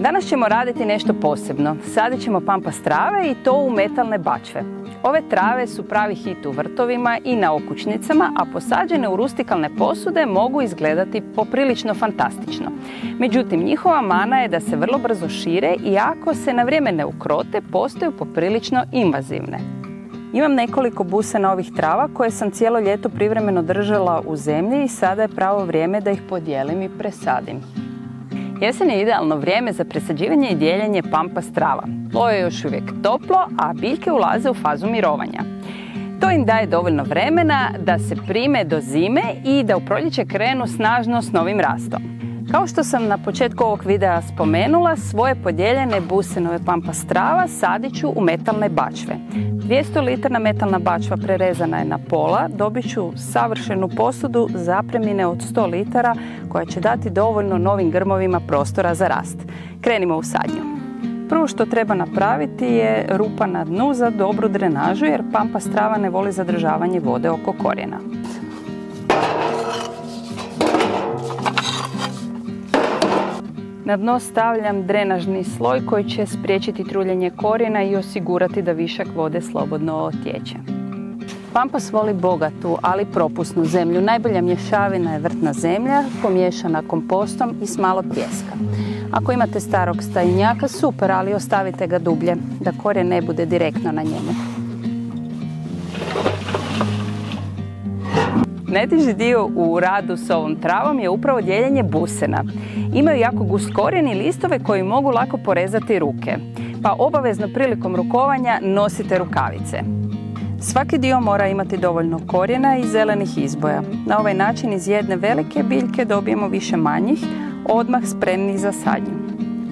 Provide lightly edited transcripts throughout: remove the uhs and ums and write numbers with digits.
Danas ćemo raditi nešto posebno. Sadit ćemo pampas trave i to u metalne bačve. Ove trave su pravi hit u vrtovima i na okućnicama, a posađene u rustikalne posude mogu izgledati poprilično fantastično. Međutim, njihova mana je da se vrlo brzo šire i ako se na vrijeme ne ukrote, postaju poprilično invazivne. Imam nekoliko busena ovih trava koje sam cijelo ljeto privremeno držala u zemlji i sada je pravo vrijeme da ih podijelim i presadim. Jesen je idealno vrijeme za presađivanje i dijeljenje pampas trava. Tlo je još uvijek toplo, a biljke ulaze u fazu mirovanja. To im daje dovoljno vremena da se prime do zime i da u proljeće krenu snažno s novim rastom. Kao što sam na početku ovog videa spomenula, svoje podijeljene busenove pampas trava sadit ću u metalne bačve. 200 litrna metalna bačva prerezana je na pola, dobit ću savršenu posudu zapremine od 100 litara koja će dati dovoljno novim grmovima prostora za rast. Krenimo u sadnju. Prvo što treba napraviti je rupa na dnu za dobru drenažu jer pampas trava ne voli zadržavanje vode oko korijena. Na dno stavljam drenažni sloj koji će spriječiti truljenje korijena i osigurati da višak vode slobodno otječe. Pampas voli bogatu, ali propusnu zemlju. Najbolja mješavina je vrtna zemlja, pomiješana kompostom i s malo pijeska. Ako imate starog stajnjaka, super, ali ostavite ga dublje, da korijen ne bude direktno na njemu. Najteži dio u radu s ovom travom je upravo dijeljenje busena. Imaju jako gust korijen i listove koji mogu lako porezati ruke, pa obavezno prilikom rukovanja nosite rukavice. Svaki dio mora imati dovoljno korijena i zelenih izboja. Na ovaj način iz jedne velike biljke dobijemo više manjih, odmah spremnih za sadnju.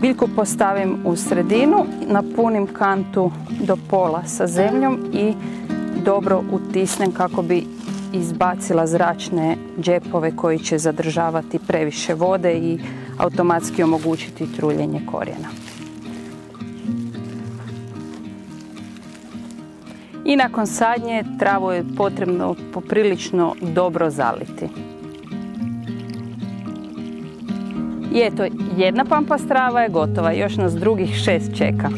Biljku postavim u sredinu, napunim kantu do pola sa zemljom i dobro utisnem kako bi izbacila zračne džepove koji će zadržavati previše vode i automatski omogućiti truljenje korijena. I nakon sadnje travu je potrebno poprilično dobro zaliti. I eto, jedna pampas trava je gotova, još nas drugih 6 čeka.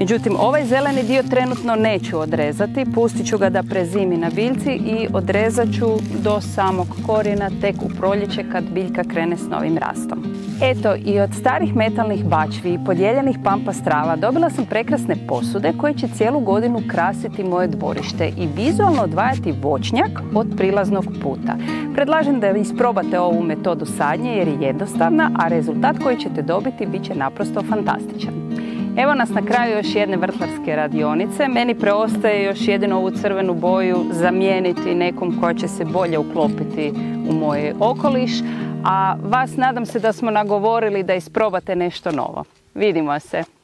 Međutim, ovaj zeleni dio trenutno neću odrezati, pustit ću ga da prezimi na biljci i odrezat ću do samog korijena tek u proljeće kad biljka krene s novim rastom. Eto, i od starih metalnih bačvi i podijeljenih pampas trava dobila sam prekrasne posude koje će cijelu godinu krasiti moje dvorište i vizualno odvajati voćnjak od prilaznog puta. Predlažem da isprobate ovu metodu sadnje jer je jednostavna, a rezultat koji ćete dobiti bit će naprosto fantastičan. Evo nas na kraju još jedne vrtlarske radionice. Meni preostaje još jedino ovu crvenu boju zamijeniti nekom koja će se bolje uklopiti u moj okoliš, a vas nadam se da smo nagovorili da isprobate nešto novo. Vidimo se!